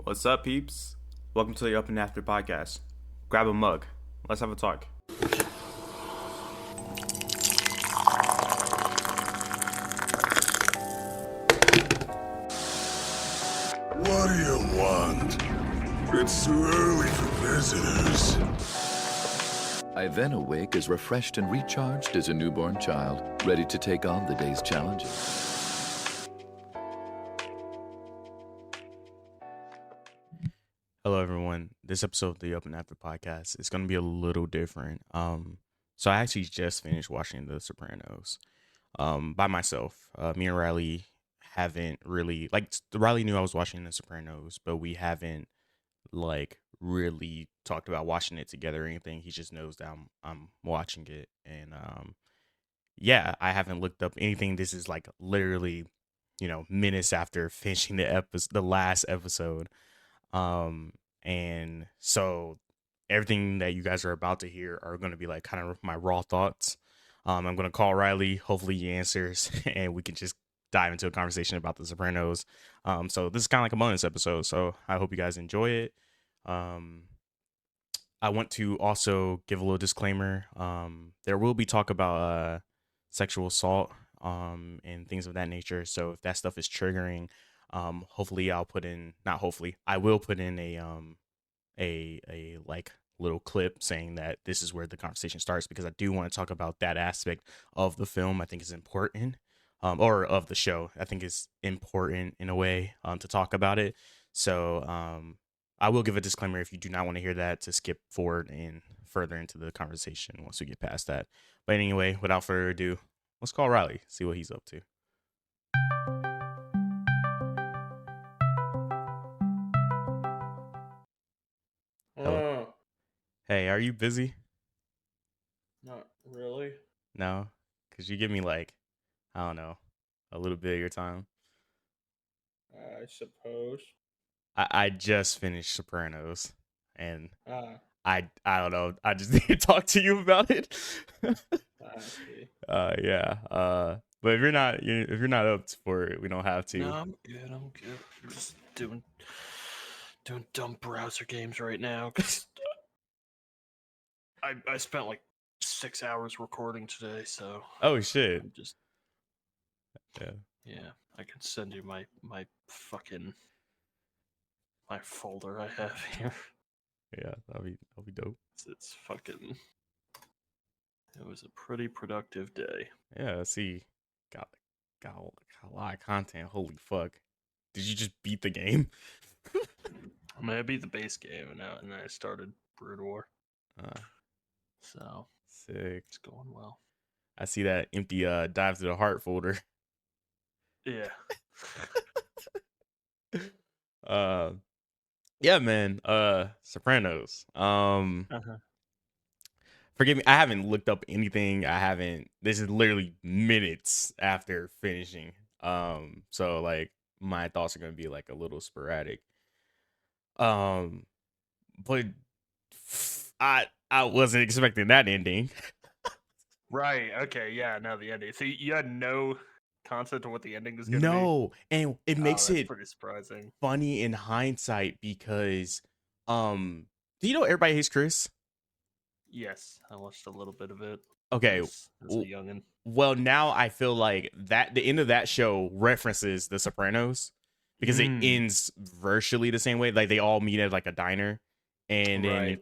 What's up, peeps? Welcome to the Up and After podcast. Grab a mug. Let's have a talk. What do you want? It's too early for visitors. I then awake as refreshed and recharged as a newborn child, ready to take on the day's challenges. Hello, everyone. This episode of the Up and After podcast is going to be a little different. So I actually just finished watching The Sopranos by myself. Me and Riley haven't really, Riley knew I was watching The Sopranos, but we haven't, really talked about watching it together or anything. He just knows that I'm watching it. And, yeah, I haven't looked up anything. This is, literally, minutes after finishing the last episode. And so everything that you guys are about to hear are going to be kind of my raw thoughts. I'm going to call Riley. Hopefully he answers and we can just dive into a conversation about The Sopranos. So this is kind of like a bonus episode. So I hope you guys enjoy it. I want to also give a little disclaimer. There will be talk about, sexual assault, and things of that nature. So if that stuff is triggering, hopefully I'll put in, not hopefully, I will put in a little clip saying that this is where the conversation starts, because I do want to talk about that aspect of the film. I think is important, or of the show. I think it's important in a way, to talk about it. So, I will give a disclaimer if you do not want to hear that, to skip forward and further into the conversation once we get past that. But anyway, without further ado, let's call Riley, see what he's up to. Hello. Hey, are you busy? Not really. No? Could you give me I don't know, a little bit of your time? I suppose. I just finished Sopranos, and Ah, I don't know. I just need to talk to you about it. I see. Yeah. But if you're not up for it, we don't have to. No, I'm good. I'm just doing dumb browser games right now because I spent 6 hours recording today, so Oh shit. I'm just Yeah. I can send you my folder I have here. Yeah. That'll be dope. It's fucking. It was a pretty productive day. Yeah. See, got a lot of content. Holy fuck! Did you just beat the game? I mean, I beat the base game, and then I started Brood War. So Sick. it's going well. I see that empty Dive to the Heart folder. Yeah. Yeah, man. Sopranos. Uh-huh. Forgive me, I haven't looked up anything. This is literally minutes after finishing. So my thoughts are gonna be a little sporadic. But I wasn't expecting that ending. Right. Okay. Yeah. Now the ending. So you had no concept of what the ending was going to be. No, and it makes that's it pretty surprising. funny in hindsight because, do you know Everybody Hates Chris? Yes, I watched a little bit of it. Okay. As a youngin'. Well, now I feel like that the end of that show references The Sopranos because it ends virtually the same way. Like they all meet at a diner, and then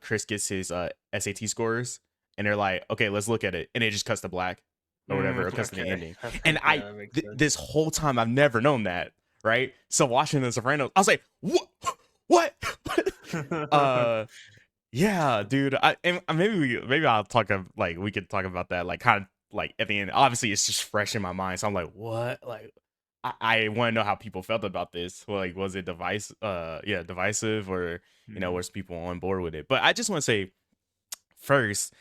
Chris gets his SAT scores, and they're like, "Okay, let's look at it," and it just cuts to black or whatever, or cuts to the ending. And this whole time I've never known that, right? So watching The Sopranos, I was like, "What? What?" Yeah, dude. Maybe I'll talk we could talk about that kind of at the end. Obviously, it's just fresh in my mind, so I'm like, what? I want to know how people felt about this. Was it divisive, or was people on board with it? But I just want to say first,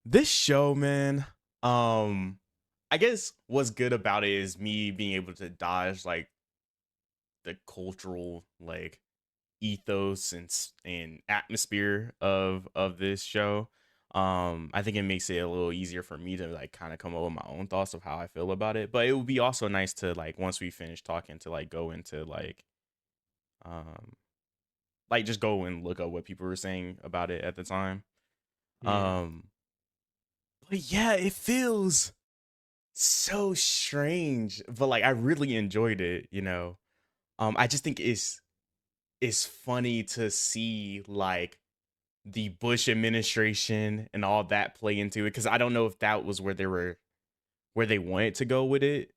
this show, man. I guess what's good about it is me being able to dodge the cultural ethos and atmosphere of this show. I think it makes it a little easier for me to kind of come up with my own thoughts of how I feel about it. But it would be also nice to once we finish talking to go into Like just go and look up what people were saying about it at the time. Yeah. But yeah, it feels so strange, but like I really enjoyed it, you know. I just think it's funny to see like the Bush administration and all that play into it, because I don't know if that was where they wanted to go with it,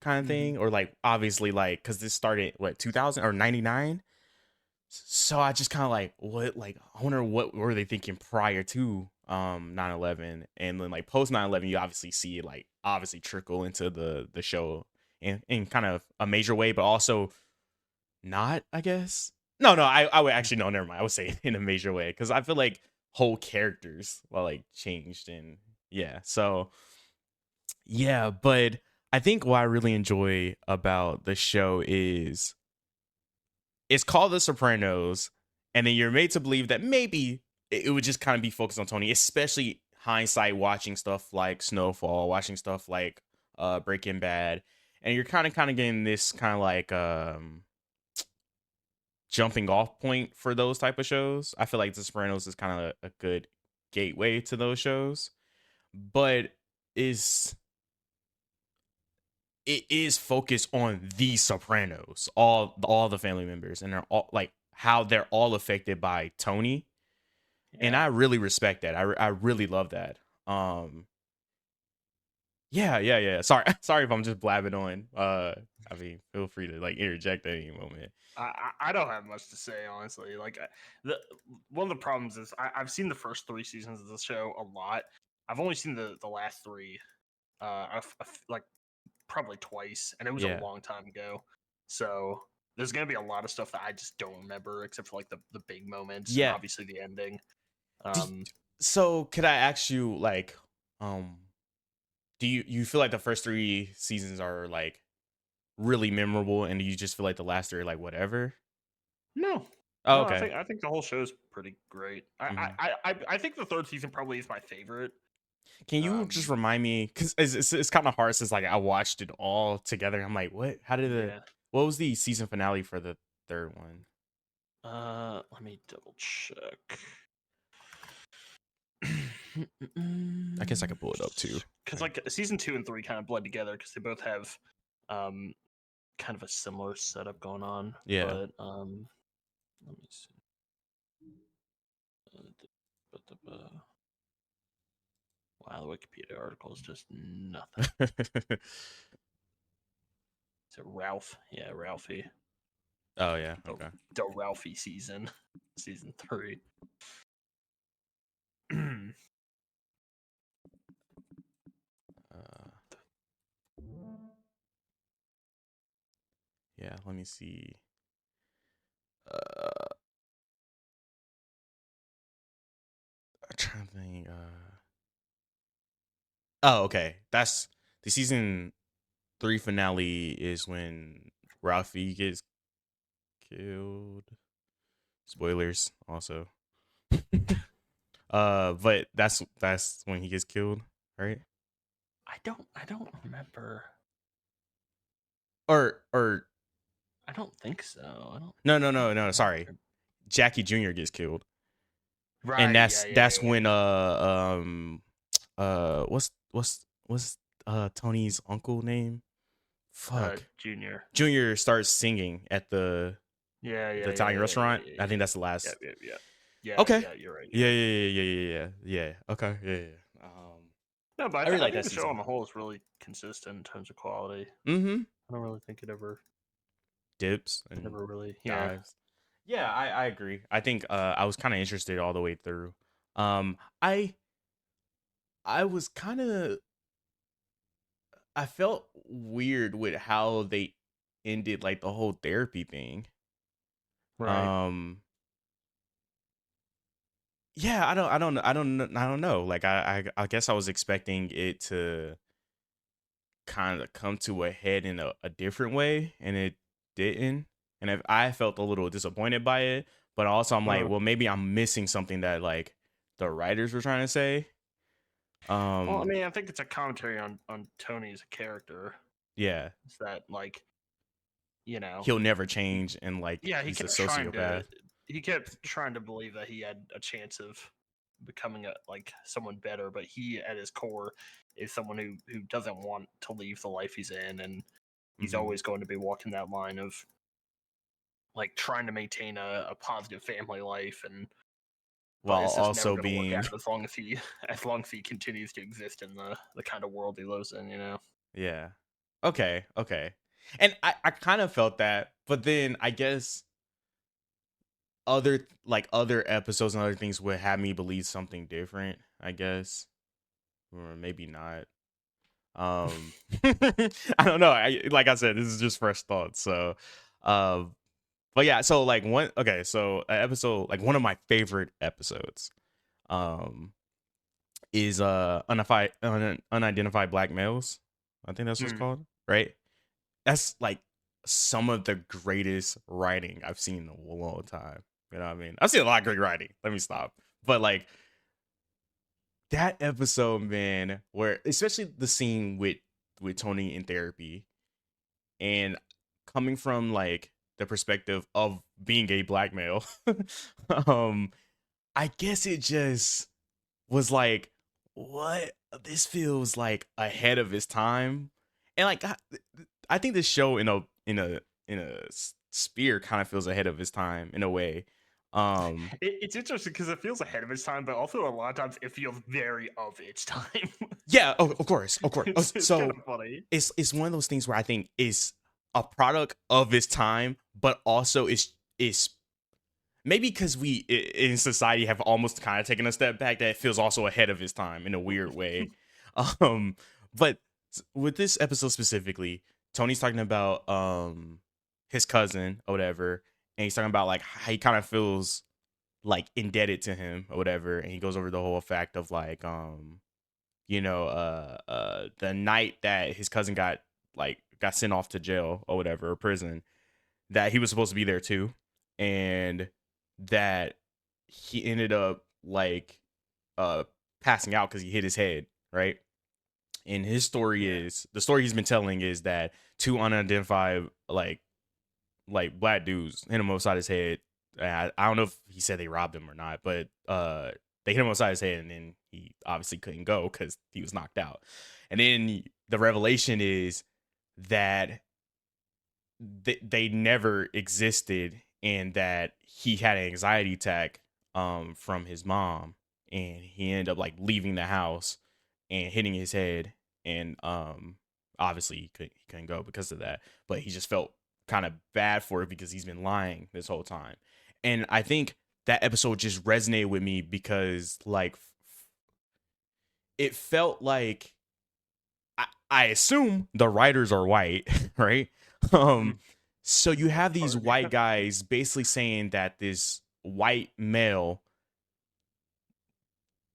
kind of thing, or like obviously like because this started what 2000 or 99. So I just kind of like what like I wonder what were they thinking prior to 9/11, and then like post 9/11 you obviously see it like obviously trickle into the show in kind of a major way, but also not, I guess. No, I would actually no, never mind. I would say in a major way because I feel like whole characters well like changed, and yeah. So yeah, but I think what I really enjoy about the show is it's called The Sopranos, and then you're made to believe that maybe it would just kind of be focused on Tony, especially hindsight watching stuff like Snowfall, watching stuff like Breaking Bad, and you're kind of getting this kind of like jumping off point for those type of shows. I feel like The Sopranos is kind of a good gateway to those shows, but it is focused on the Sopranos, all the family members, and they're all like how they're all affected by Tony, and I really respect that. I really love that. Yeah. Sorry if I'm just blabbing on. I mean, feel free to like interject at any moment. I don't have much to say, honestly. Like, one of the problems is I've seen the first 3 seasons of the show a lot. I've only seen the last 3, like probably twice, and it was a long time ago. So there's gonna be a lot of stuff that I just don't remember, except for like the big moments. Yeah, and obviously the ending. So could I ask you like, do you feel like the first 3 seasons are like really memorable, and do you just feel like the last 3 are like whatever? No. Oh, okay. I think the whole show's pretty great. I think the 3rd season probably is my favorite. Can you just remind me, because it's kind of hard since like I watched it all together. I'm like, what? How did what was the season finale for the 3rd one? Let me double check. I guess I could pull it up too. Because like season 2 and 3 kind of blend together because they both have kind of a similar setup going on. Yeah. But let me see. Wow, the Wikipedia article is just nothing. Is it Ralph? Yeah, Ralphie. Oh yeah. Okay. The Ralphie season 3. Yeah, let me see. I'm trying to think. Oh, okay. That's the season 3 finale is when Ralphie gets killed. Spoilers, also. But that's when he gets killed, right? I don't remember. Or I don't think so. No. Sorry, Jackie Jr. gets killed, right? And that's when what's Tony's uncle name? Fuck, Junior starts singing at the Italian restaurant. I think that's the last. Yeah. Okay. Yeah, you're right. Yeah. Okay. Yeah. No, but I really like that. The show on the whole is really consistent in terms of quality. Mm-hmm. I don't really think it ever dips and never really dives. Yeah, I agree. I think I was kind of interested all the way through. I was kind of, I felt weird with how they ended like the whole therapy thing. Right. Yeah, I don't know. Like I guess I was expecting it to kind of come to a head in a different way, and it didn't. And I felt a little disappointed by it, but also I'm like, well, maybe I'm missing something that like the writers were trying to say. Well, I mean, I think it's a commentary on Tony as a character. Yeah. It's that like, you know, he'll never change, and like yeah, he's a sociopath. he kept trying to believe that he had a chance of becoming someone better, but he at his core is someone who doesn't want to leave the life he's in, and he's Mhm. always going to be walking that line of like trying to maintain a positive family life, and but While it's just also never going to being work out as long as he continues to exist in the kind of world he lives in, you know. yeah. Okay, okay. And I kind of felt that, but then I guess other episodes and other things would have me believe something different, I guess. Or maybe not. I don't know. Like I said, this is just fresh thoughts. So but yeah, so like so an episode, like one of my favorite episodes is unidentified black males. I think that's what it's called, right? That's like some of the greatest writing I've seen in a long time. You know what I mean? I've seen a lot of great writing. Let me stop. But like that episode, man, where especially the scene with Tony in therapy, and coming from like the perspective of being a black male, I guess it just was like, what? This feels like ahead of its time, and like I think this show in a sphere kind of feels ahead of its time in a way. It's interesting because it feels ahead of its time, but also a lot of times it feels very of its time. Yeah, of course. It's So kind of funny. it's one of those things where I think it's a product of its time, but also is maybe because we in society have almost kind of taken a step back, that it feels also ahead of its time in a weird way. But with this episode specifically, Tony's talking about his cousin or whatever, and he's talking about like how he kind of feels like indebted to him or whatever, and he goes over the whole fact of like the night that his cousin got sent off to jail or whatever, or prison, that he was supposed to be there too, and that he ended up like passing out because he hit his head, right? And his story is, the story he's been telling is that two unidentified like black dudes hit him upside his head. I don't know if he said they robbed him or not, but they hit him upside his head, and then he obviously couldn't go because he was knocked out. And then the revelation is that they never existed, and that he had an anxiety attack from his mom, and he ended up like leaving the house and hitting his head, and obviously he couldn't go because of that, but he just felt kind of bad for it because he's been lying this whole time. And I think that episode just resonated with me because like it felt like I assume the writers are white, right? So you have these white guys basically saying that this white male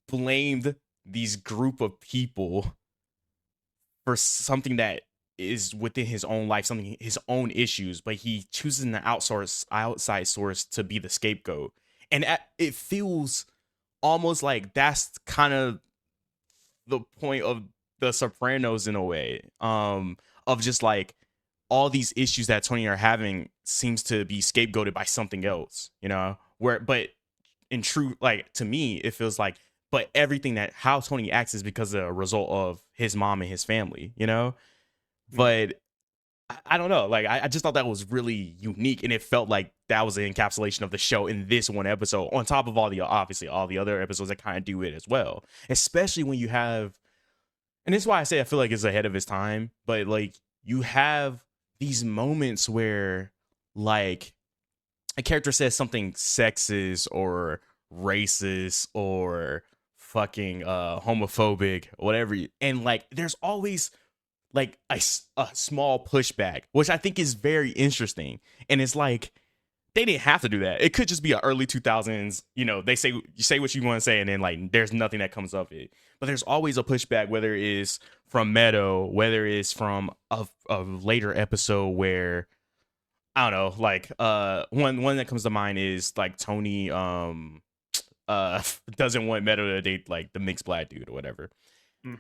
blamed these group of people for something that is within his own life, something, his own issues, but he chooses an outside source to be the scapegoat. And it feels almost like that's kind of the point of The Sopranos in a way, of just like all these issues that Tony are having seems to be scapegoated by something else, you know, but in true, like to me, it feels like, but everything that how Tony acts is because of a result of his mom and his family, you know. But I don't know, like I just thought that was really unique, and it felt like that was an encapsulation of the show in this one episode, on top of all the other episodes that kind of do it as well, especially when you have, and this is why I say I feel like it's ahead of its time, but like you have these moments where like a character says something sexist or racist or fucking homophobic or whatever, and like there's always like a small pushback, which I think is very interesting. And it's like they didn't have to do that. It could just be an early 2000s, you know, they say, you say what you want to say, and then like there's nothing that comes of it. But there's always a pushback, whether it is from Meadow, whether it's from a later episode where I don't know, like one that comes to mind is like Tony doesn't want Meadow to date like the mixed black dude or whatever.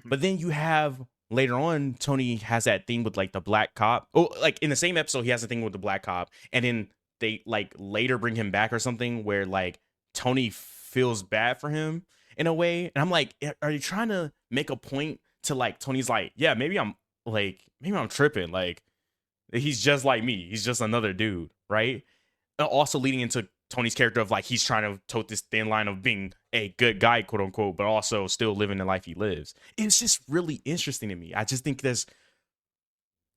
But then you have later on, Tony has that thing with like the black cop. Oh, like in the same episode, he has a thing with the black cop, and then they like later bring him back or something where like Tony feels bad for him in a way. And I'm like, are you trying to make a point to like Tony's like, yeah, maybe I'm tripping. Like he's just like me. He's just another dude, right? Also leading into Tony's character of like he's trying to tote this thin line of being a good guy, quote unquote, but also still living the life he lives. It's just really interesting to me. I just think that's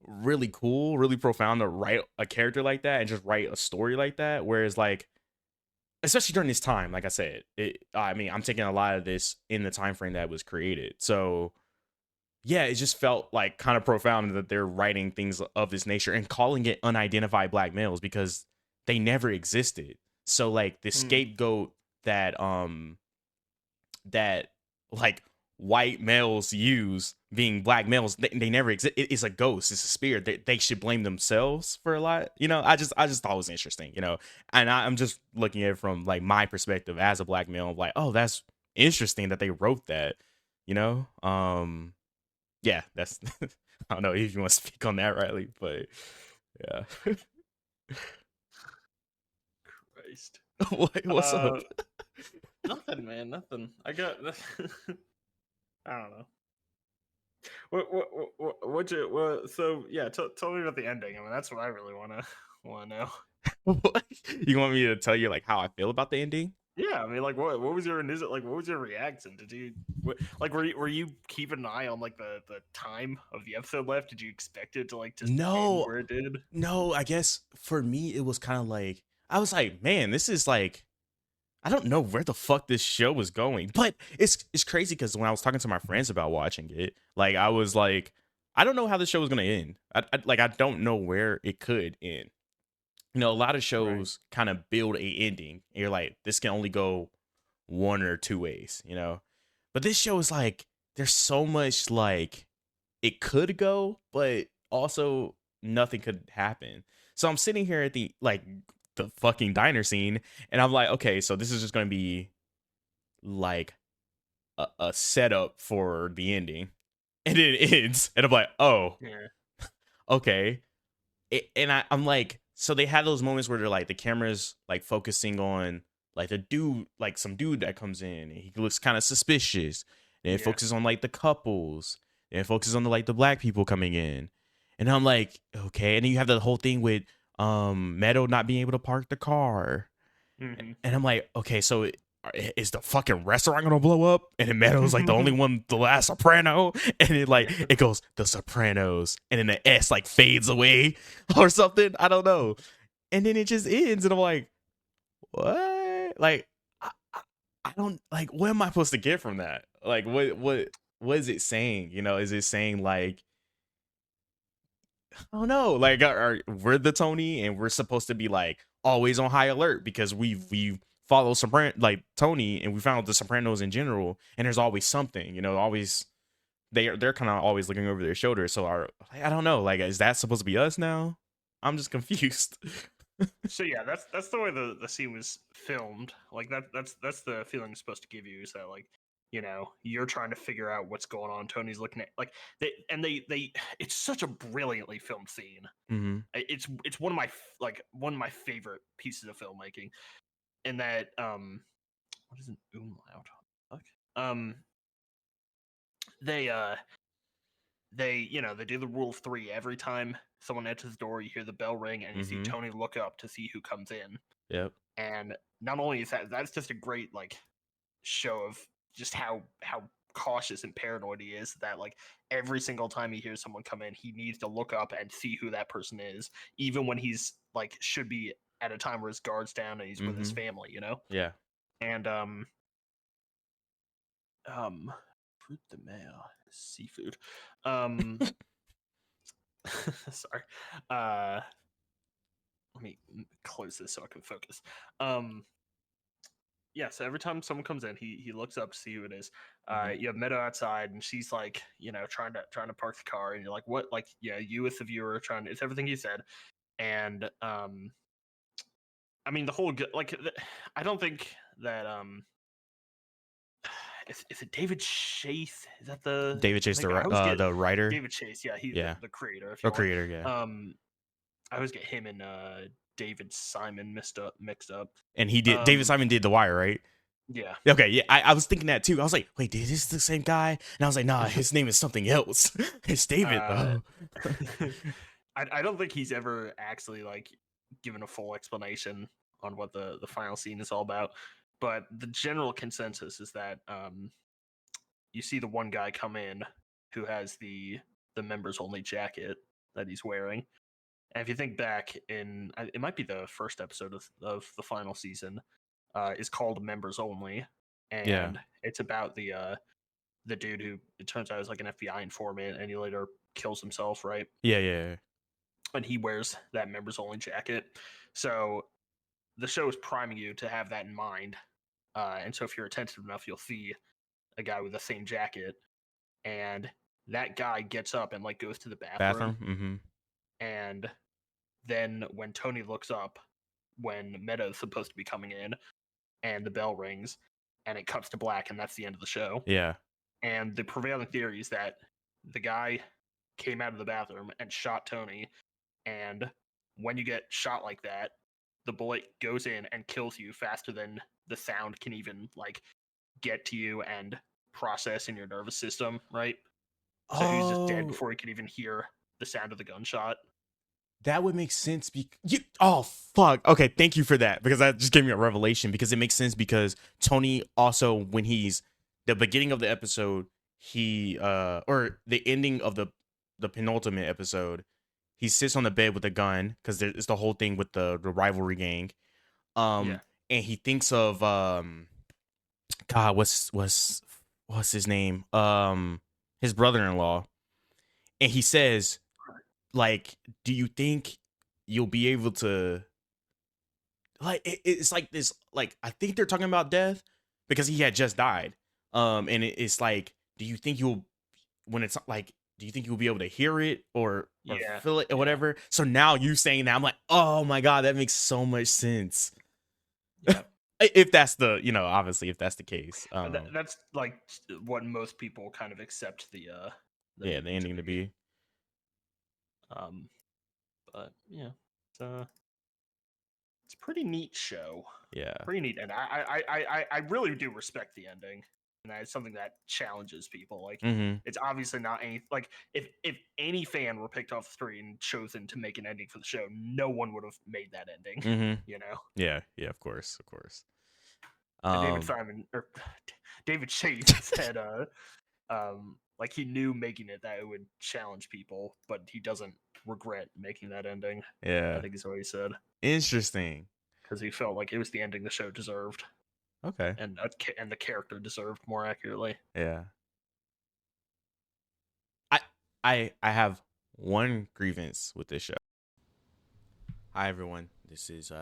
really cool, really profound to write a character like that and just write a story like that. Whereas like, especially during this time, like I said, I mean, I'm taking a lot of this in the time frame that was created. So yeah, it just felt like kind of profound that they're writing things of this nature and calling it unidentified black males because they never existed. So like the scapegoat that like white males use being black males, they never exist. It's a ghost, it's a spirit. They should blame themselves for a lot. You know, I just thought it was interesting, you know. And I'm just looking at it from like my perspective as a black male, like, oh, that's interesting that they wrote that, you know. Yeah, that's I don't know if you want to speak on that, Riley, but yeah. Christ. What's up? Nothing, man. Nothing. I got. I don't know. So yeah, tell me about the ending. I mean, that's what I really want to know. What? You want me to tell you like how I feel about the ending? Yeah, I mean, like, what was your what was your reaction? Did you were you keeping an eye on like the time of the episode left? Did you expect it to like just end where it did? No, I guess for me it was kind of like I was like, man, this is like I don't know where the fuck this show was going, but it's crazy because when I was talking to my friends about watching it, like I was like, I don't know how the show was gonna end. I don't know where it could end. You know, a lot of shows kind of build a ending. And you're like, this can only go one or two ways, you know? But this show is like, there's so much like it could go, but also nothing could happen. So I'm sitting here at the fucking diner scene, and I'm like, okay, so this is just gonna be like a setup for the ending. And then it ends, and I'm like, oh, yeah. Okay. I'm like, so they had those moments where they're like the camera's like focusing on like the dude, like some dude that comes in and he looks kind of suspicious. And it focuses on like the couples. And it focuses on the black people coming in. And I'm like, okay. And then you have the whole thing with Meadow not being able to park the car. Mm-hmm. And I'm like, okay, so is the fucking restaurant gonna blow up? And then Meadow's like the only one, the last soprano, and it goes the Sopranos, and then the S like fades away or something. I don't know. And then it just ends, and I'm like, what? Like, I don't like. What am I supposed to get from that? Like, what is it saying? You know, is it saying like, I don't know, like, we're the Tony, and we're supposed to be like always on high alert because we follow Tony, and we found the Sopranos in general, and there's always something, you know, always they're kind of always looking over their shoulder. So I don't know, like, is that supposed to be us now? I'm just confused. So yeah, that's the way the scene was filmed. Like that's the feeling it's supposed to give you, is that like, you know, you're trying to figure out what's going on. Tony's looking at like they it's such a brilliantly filmed scene. Mm-hmm. It's one of my favorite pieces of filmmaking. And that what is an umlaut? Fuck. They you know, they do the rule of three. Every time someone enters the door, you hear the bell ring, and you see Tony look up to see who comes in. Yep. And not only is that's just a great like show of just how cautious and paranoid he is, that like every single time he hears someone come in, he needs to look up and see who that person is, even when he's like should be at a time where his guard's down and he's with his family, you know? Yeah. And fruit de mer, seafood. Sorry. Let me close this so I can focus. Yeah, so every time someone comes in, he looks up to see who it is. You have Meadow outside, and she's like, you know, trying to park the car, and you're like, what? Like, yeah, you as the viewer it's everything he said. And I mean, the whole like, I don't think that is it David Chase? Is that the David Chase, I always get the writer. David Chase? Yeah, he's Yeah. the creator. If you Or want. creator, yeah. I always get him and David Simon mixed up. And he did. David Simon did The Wire, right? Yeah. Okay, yeah. I was thinking that too. I was like, wait, is this the same guy? And I was like, nah, his name is something else. It's David though. I don't think he's ever actually like given a full explanation on what the final scene is all about. But the general consensus is that you see the one guy come in who has the members only jacket that he's wearing. And if you think back it might be the first episode of the final season, is called Members Only. And it's about the dude who it turns out is like an FBI informant and he later kills himself, right? Yeah. And he wears that members only jacket. So the show is priming you to have that in mind. And so if you're attentive enough, you'll see a guy with the same jacket. And that guy gets up and like goes to the bathroom. Mm-hmm. And then when Tony looks up, when Meadows supposed to be coming in, and the bell rings, and it cuts to black, and that's the end of the show. Yeah. And the prevailing theory is that the guy came out of the bathroom and shot Tony. And when you get shot like that, the bullet goes in and kills you faster than the sound can even like get to you and process in your nervous system, right? So he's just dead before he can even hear the sound of the gunshot. That would make sense. Oh, fuck. Okay, thank you for that, because that just gave me a revelation, because it makes sense because Tony also, when he's the beginning of the episode, he or the ending of the penultimate episode, he sits on the bed with a gun, because it's the whole thing with the rivalry gang. And he thinks of God, what's his name? His brother-in-law. And he says, like, do you think you'll be able to, like, it's like this, like, I think they're talking about death because he had just died. And it's like, do you think you'll, when it's like, do you think you'll be able to hear it or feel it or whatever? So now you saying that, I'm like, oh my God, that makes so much sense. Yeah. If that's the, obviously if that's the case. That's like what most people kind of accept the ending to be. But yeah, it's a pretty neat show. Yeah, pretty neat, and I really do respect the ending, and it's something that challenges people. Like, It's obviously not any like if any fan were picked off the street and chosen to make an ending for the show, no one would have made that ending. Yeah, of course. And David Chase said, like he knew making it that it would challenge people, but he doesn't regret making that ending. Yeah, I think is what he said. Interesting, because he felt like it was the ending the show deserved. Okay, and the character deserved, more accurately. Yeah. I have one grievance with this show. Hi everyone, this is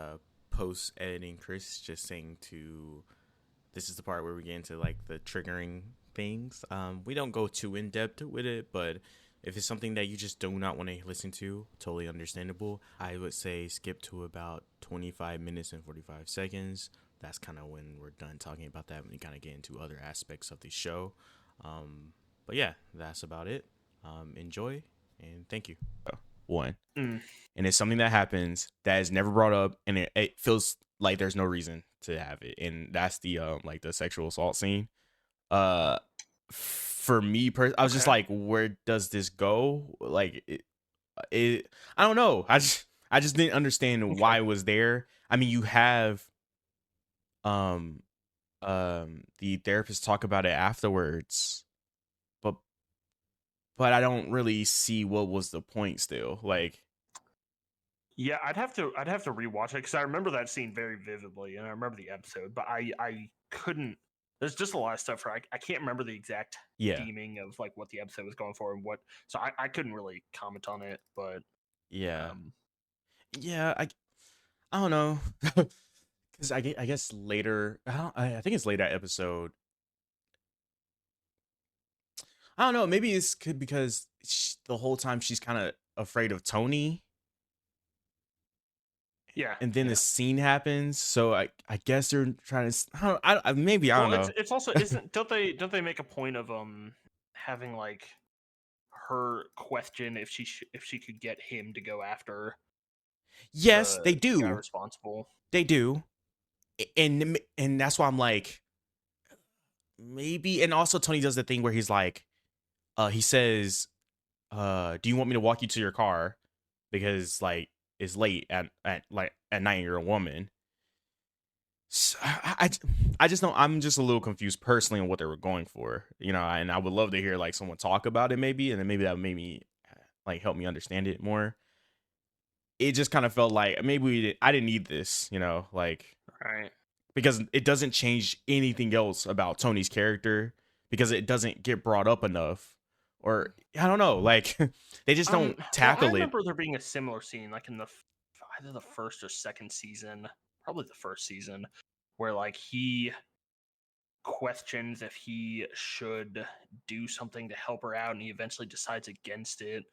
post editing Chris, just saying this is the part where we get into like the triggering things. We don't go too in depth with it, but if it's something that you just do not want to listen to, totally understandable. I would say skip to about 25 minutes and 45 seconds. That's kind of when we're done talking about that, when we kind of get into other aspects of the show. But yeah, that's about it. Enjoy and thank you. One. And it's something that happens that is never brought up, and it feels like there's no reason to have it, and that's the like the sexual assault scene. For me, I was just like, where does this go? Like, it I don't know. I just didn't understand why it was there. I mean, you have the therapist talk about it afterwards, but I don't really see what was the point still. Like, yeah, I'd have to rewatch it because I remember that scene very vividly, and I remember the episode, but I couldn't. There's just a lot of stuff where I can't remember the exact theming of like what the episode was going for and what. So I couldn't really comment on it, but yeah, I don't know, because I guess later. I think it's later that episode. I don't know. Maybe it's because the whole time she's kind of afraid of Tony. Yeah. and then Yeah. the scene happens. So I guess they're trying to. Maybe I don't Well, know. it's also isn't don't they make a point of having like her question if she could get him to go after Yes, they the guy do. responsible. They do. And that's why I'm like, maybe. And also Tony does the thing where he's like, he says, do you want me to walk you to your car? Because like it's late at night, you're a woman. So, I just don't. I'm just a little confused personally on what they were going for, and I would love to hear like someone talk about it maybe, and then maybe that would maybe like help me understand it more. It just kind of felt like maybe I didn't need this, like Right. because it doesn't change anything else about Tony's character because it doesn't get brought up enough, or I don't know, like they just don't tackle I it. remember there being a similar scene, like in either the first or second season, probably the first season, where like he questions if he should do something to help her out, and he eventually decides against it.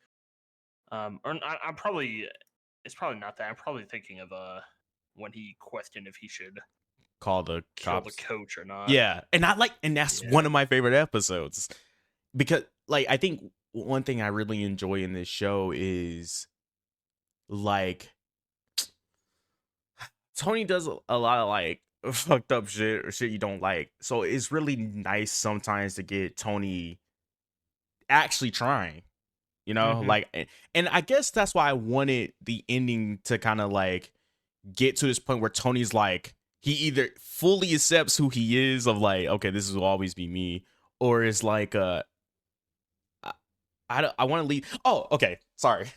Or I'm probably it's probably not that. I'm probably thinking of when he questioned if he should Call the kill cops. the coach or not. Yeah, and that's one of my favorite episodes because like I think one thing I really enjoy in this show is like Tony does a lot of like fucked up shit or shit you don't like. So it's really nice sometimes to get Tony actually trying, like, and I guess that's why I wanted the ending to kind of like get to this point where Tony's like, he either fully accepts who he is of like, okay, this will always be me, or is like, I want to leave. Oh, okay. Sorry.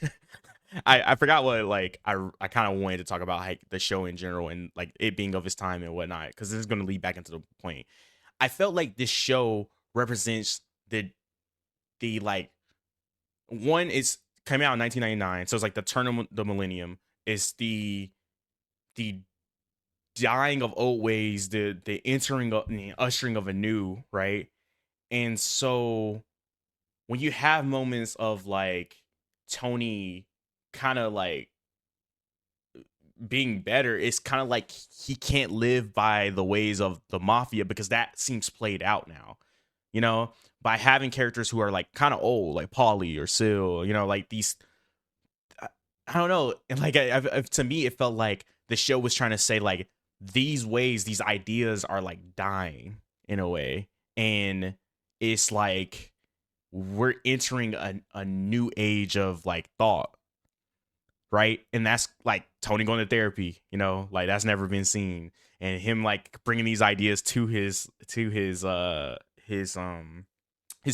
I forgot what like I kind of wanted to talk about like the show in general and like it being of its time and whatnot because this is going to lead back into the point. I felt like this show represents the like one is came out in 1999, so it's like the turn of the millennium. It's the dying of old ways, the entering of the ushering of a new, right? And so when you have moments of like Tony kind of like being better, it's kind of like he can't live by the ways of the mafia because that seems played out now, by having characters who are like kind of old, like Paulie or Sil, like these, I don't know. And like, to me, it felt like the show was trying to say like these ways, these ideas are like dying in a way. And it's like, we're entering a new age of like thought. Right. And that's like Tony going to therapy, like that's never been seen. And him like bringing these ideas to his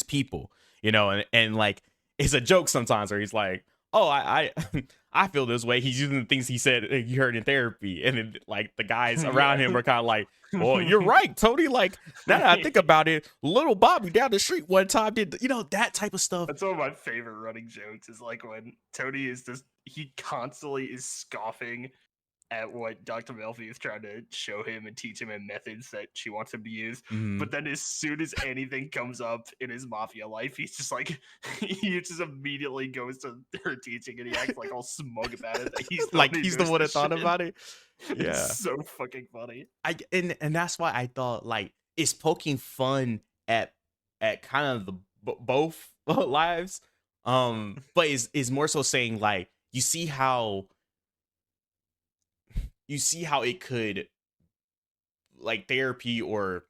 people, and like it's a joke sometimes where he's like, oh, I I feel this way. He's using the things he said he heard in therapy. And then like the guys around him are kind of like, well, you're right, Tony. Like now that I think about it, little Bobby down the street one time did, that type of stuff. That's one of my favorite running jokes is like when Tony is he constantly is scoffing at what Dr. Melfi is trying to show him and teach him and methods that she wants him to use. But then as soon as anything comes up in his mafia life, he's just like, he just immediately goes to her teaching and he acts like all smug about it. That he's the one that thought about it. Yeah. It's so fucking funny. And that's why I thought like it's poking fun at kind of the both lives. But is more so saying like, you see how it could like therapy or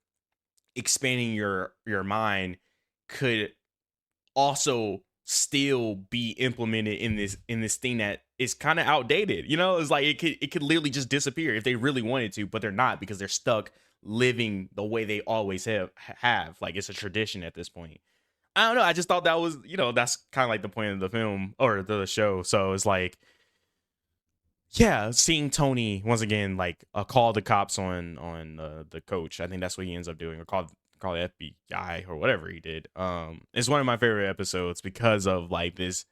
expanding your mind could also still be implemented in this thing that is kind of outdated. It's like it could literally just disappear if they really wanted to, but they're not because they're stuck living the way they always have. Like it's a tradition at this point. I don't know. I just thought that was, that's kind of like the point of the film or the show. So it's like, yeah, seeing Tony once again like call the cops on the coach. I think that's what he ends up doing, or call the FBI or whatever he did. It's one of my favorite episodes because of like this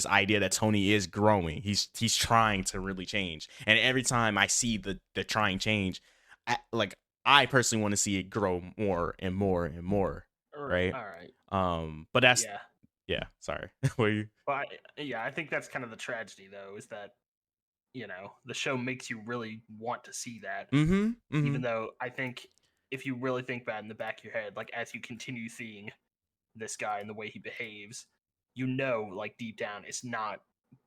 idea that Tony is growing. He's trying to really change, and every time I see the trying change, I personally want to see it grow more and more and more. Right. All right. But that's yeah. Sorry. Were you? But I think that's kind of the tragedy though, is that the show makes you really want to see that. Mm-hmm. Even though I think if you really think about it in the back of your head, like as you continue seeing this guy and the way he behaves, like deep down, it's not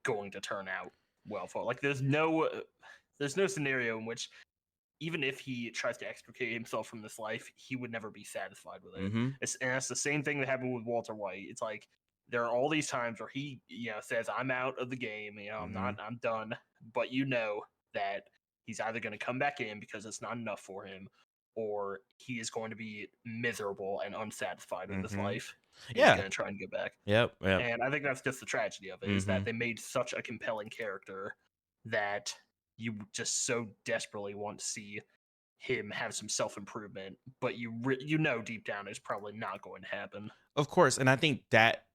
going to turn out well for. Like there's no scenario in which even if he tries to extricate himself from this life, he would never be satisfied with it. Mm-hmm. And that's the same thing that happened with Walter White. It's like there are all these times where he, says, "I'm out of the game. I'm done." But that he's either going to come back in because it's not enough for him, or he is going to be miserable and unsatisfied with his life. He's going to try and get back. Yep. And I think that's just the tragedy of it, is that they made such a compelling character that you just so desperately want to see him have some self-improvement, but deep down it's probably not going to happen. Of course, and I think that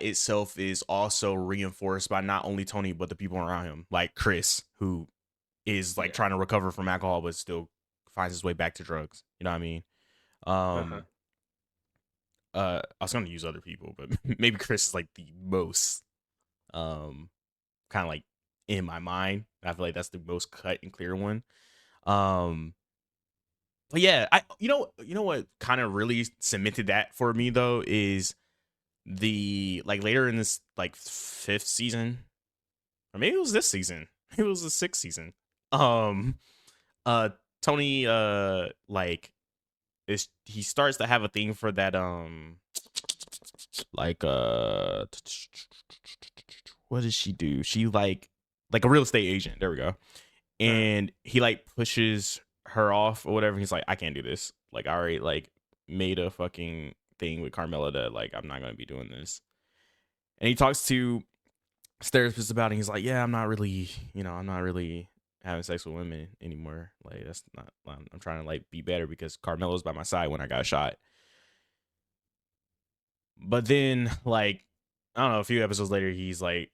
itself is also reinforced by not only Tony but the people around him, like Chris, who is like trying to recover from alcohol but still finds his way back to drugs. You know what I mean? I was going to use other people, but maybe Chris is like the most kind of like in my mind. I feel like that's the most cut and clear one. But yeah, you know what kind of really cemented that for me though is the like later in this like 5th season, or maybe it was this season, maybe it was the 6th season. Tony he starts to have a thing for that what does she do? She like a real estate agent. There we go. And he like pushes her off or whatever. He's like, I can't do this. Like, I already like made a fucking thing with Carmela that like I'm not gonna be doing this. And he talks to his therapist about it. He's like, yeah, I'm not really having sex with women anymore. Like that's not. I'm trying to like be better because Carmela's by my side when I got shot. But then like I don't know, a few episodes later, he's like,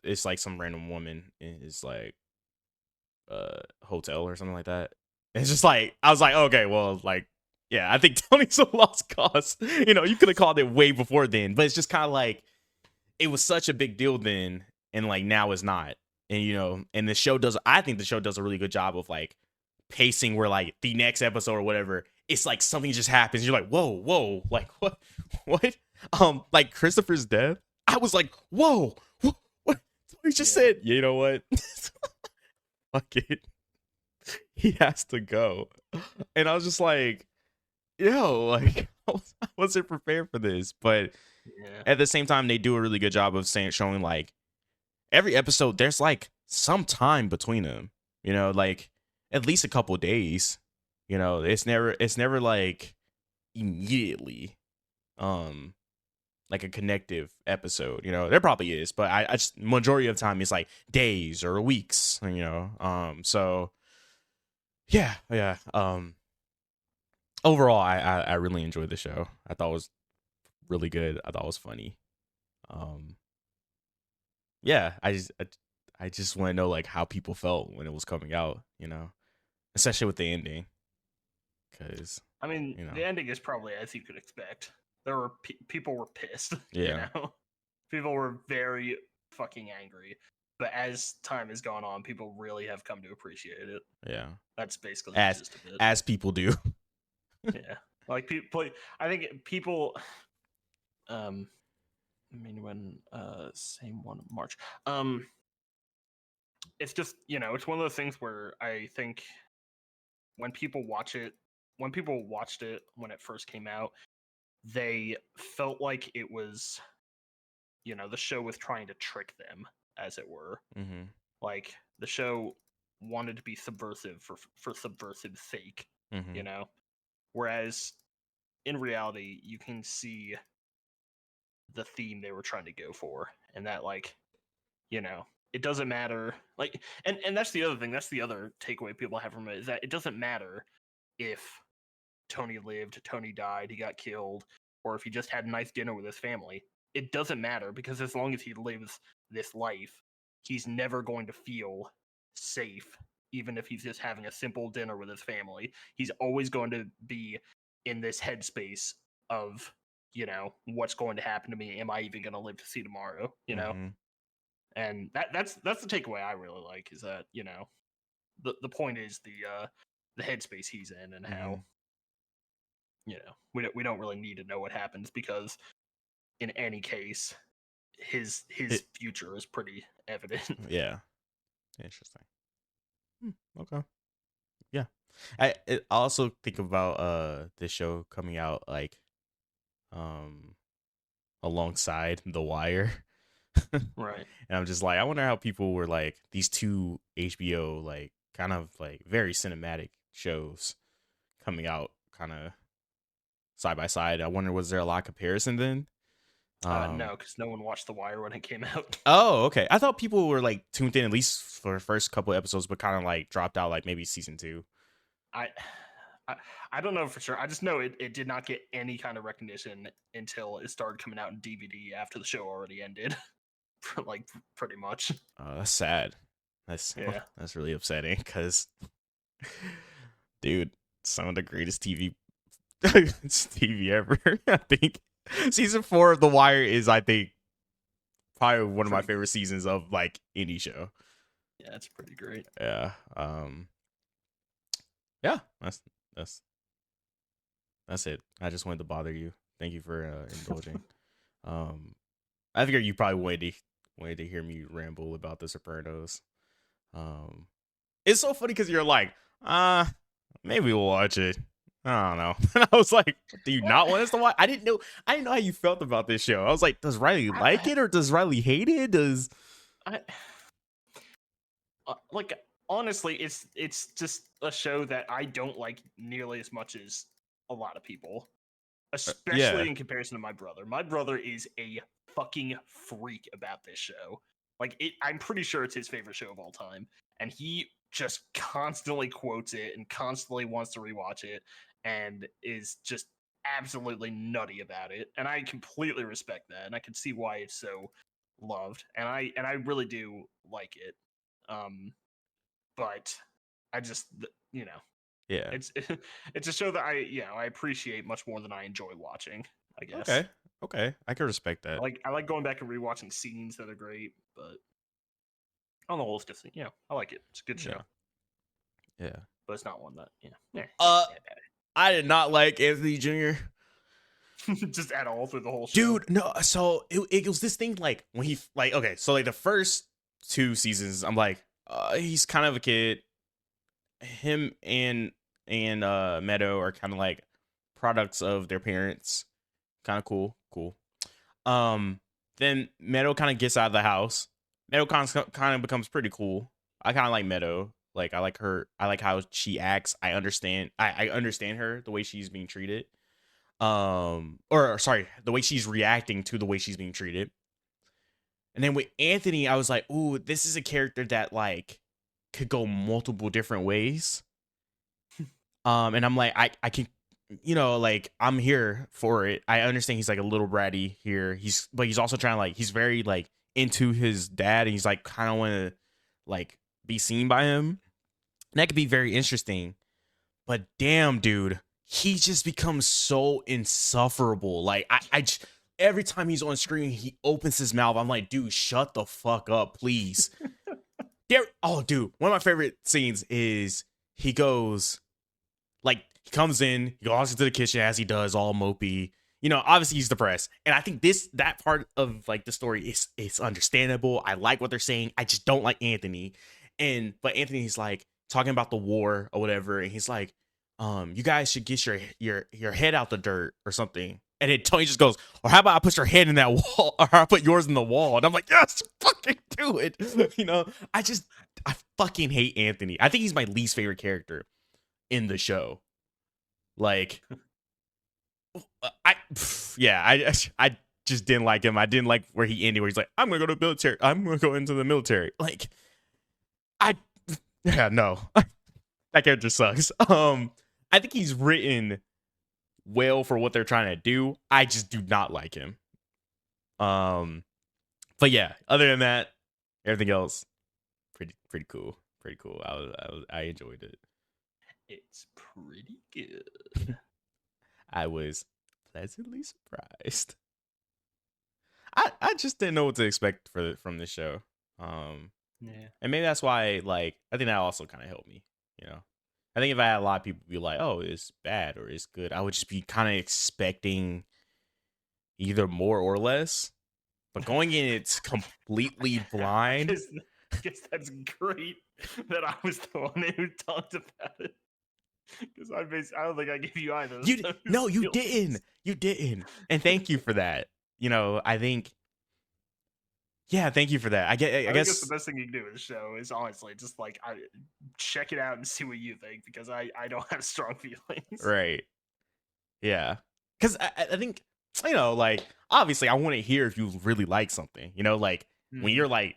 it's like some random woman in his like hotel or something like that. And it's just like I was like, okay, well, like yeah, I think Tony's a lost cause. You could have called it way before then, but it's just kind of like it was such a big deal then, and like now it's not. And and I think the show does a really good job of like pacing where like the next episode or whatever, it's like something just happens. You're like, whoa, like what? Like Christopher's death. I was like, whoa, what? He just said, you know what? Fuck it. He has to go. And I was just like, yo, like I wasn't prepared for this. But at the same time, they do a really good job of showing like every episode, there's like some time between them, like at least a couple days. It's never like immediately like a connective episode. There probably is, but I just majority of the time it's like days or weeks, so yeah. Overall I really enjoyed the show. I thought it was really good. I thought it was funny. Yeah, I just want to know like how people felt when it was coming out, especially with the ending. Because I mean, the ending is probably as you could expect. There were people were pissed. Yeah, people were very fucking angry. But as time has gone on, people really have come to appreciate it. Yeah, that's basically just a bit. As people do. Yeah, like people. I think people. I mean, when same one March. It's just it's one of those things where I think when people watched it when it first came out, they felt like it was, the show was trying to trick them, as it were. Mm-hmm. Like the show wanted to be subversive for subversive sake, mm-hmm. Whereas in reality, you can see the theme they were trying to go for, and that like, it doesn't matter. Like, and that's the other thing. That's the other takeaway people have from it, is that it doesn't matter if Tony lived, Tony died, he got killed, or if he just had a nice dinner with his family. It doesn't matter, because as long as he lives this life, he's never going to feel safe, even if he's just having a simple dinner with his family. He's always going to be in this headspace of, what's going to happen to me? Am I even going to live to see tomorrow? Mm-hmm. And that's the takeaway I really like, is that, you know, the point is the headspace he's in, and how, you know, we don't really need to know what happens, because in any case his future is pretty evident. Yeah. Interesting. Okay. Yeah. I also think about this show coming out like um alongside The Wire. Right. And I'm just like, I wonder how people were like, these two HBO like kind of like very cinematic shows coming out kind of side by side. I wonder, was there a lot of comparison then? No, because no one watched The Wire when it came out. Oh, okay. I thought people were like tuned in at least for the first couple episodes, but kind of like dropped out like maybe season 2. I, I don't know for sure. I just know it did not get any kind of recognition until it started coming out in DVD after the show already ended. Like, pretty much. That's sad. Yeah. That's really upsetting because, dude, some of the greatest TV ever. I think season 4 of The Wire is, I think, probably one of my favorite seasons of like any show. Yeah, it's pretty great. Yeah. Yeah. That's it. I just wanted to bother you. Thank you for indulging. I figured you probably wanted to hear me ramble about The Sopranos. It's so funny because you're like, maybe we'll watch it. I don't know. And I was like, do you not want us to watch? I didn't know how you felt about this show. I was like, does Riley like it or does Riley hate it? Like, honestly, it's just a show that I don't like nearly as much as a lot of people, especially in comparison to my brother. My brother is a fucking freak about this show. Like, I'm pretty sure it's his favorite show of all time, and he just constantly quotes it and constantly wants to rewatch it, and is just absolutely nutty about it. And I completely respect that, and I can see why it's so loved, and I really do like it. But I just, you know, Yeah, it's a show that I appreciate much more than I enjoy watching, I guess. Okay, I can respect that. I like going back and rewatching scenes that are great, but on the whole, it's just, you know, I like it. It's a good show. Yeah. But it's not one that, you know. I did not like Anthony Jr. Just at all through the whole show. Dude, no. So it was this thing like when he like, okay, so like the first 2 seasons, I'm like, he's kind of a kid. Him and Meadow are kind of like products of their parents. Kind of cool. Then Meadow kind of gets out of the house. Meadow kind of becomes pretty cool. I kind of like Meadow. Like, I like her. I like how she acts. I understand her, the way she's being treated. Or sorry, the way she's reacting to the way she's being treated. And then with Anthony, I was like, ooh, this is a character that like could go multiple different ways. And I'm like, I can, you know, like, I'm here for it. I understand he's like a little bratty here. But he's also trying to like, he's very like into his dad, and he's like kind of want to like be seen by him. And that could be very interesting. But damn, dude, he just becomes so insufferable. Like, I every time he's on screen, he opens his mouth. I'm like, dude, shut the fuck up, please. Oh, dude, one of my favorite scenes is he goes, like, he comes in, he goes into the kitchen as he does, all mopey. You know, obviously he's depressed. And I think that part of like the story is understandable. I like what they're saying. I just don't like Anthony. But Anthony's like talking about the war or whatever, and he's like, you guys should get your head out the dirt or something. And then Tony just goes, or how about I put your head in that wall, or I put yours in the wall? And I'm like, yes, fucking do it. You know, I fucking hate Anthony. I think he's my least favorite character in the show. Like, I just didn't like him. I didn't like where he ended, where he's like, I'm gonna go to the military. I'm gonna go into the military. Like, no, that character sucks. I think he's written well for what they're trying to do. I just do not like him. But yeah, other than that, everything else pretty cool. Pretty cool. I enjoyed it. It's pretty good. I was pleasantly surprised. I just didn't know what to expect from this show. Yeah. And maybe that's why, like, I think that also kind of helped me, you know. I think if I had a lot of people be like, "Oh, it's bad or it's good," I would just be kind of expecting either more or less. But going in, it's completely blind. I guess that's great that I was the one who talked about it. Because I don't think I gave you either. No, you didn't. You didn't. And thank you for that. You know, I think. Yeah, thank you for that. I guess the best thing you can do with the show is honestly just like check it out and see what you think, because I don't have strong feelings. Right. Yeah. Because I think, you know, like, obviously I want to hear if you really like something, you know, like when you're like,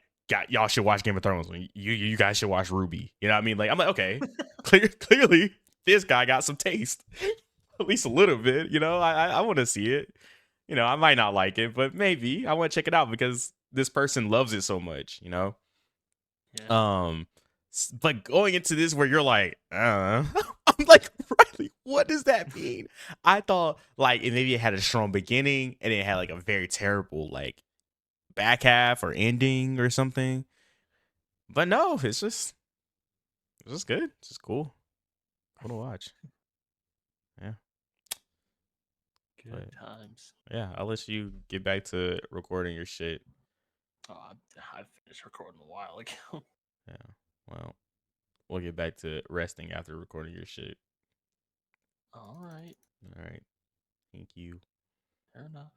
y'all should watch Game of Thrones, when you guys should watch Ruby, you know what I mean? Like, I'm like, okay, clearly this guy got some taste, at least a little bit, you know. I want to see it, you know. I might not like it, but maybe I want to check it out because this person loves it so much, you know. Yeah. But going into this where you're like, I'm like, Riley, what does that mean? I thought like maybe it had a strong beginning and it had like a very terrible like back half or ending or something. But no, it's just good. It's just cool. Cool to watch. Yeah. Good times. Yeah, I'll let you get back to recording your shit. Oh, I finished recording a while ago. Yeah. Well, we'll get back to resting after recording your shit. All right. All right. Thank you. Fair enough.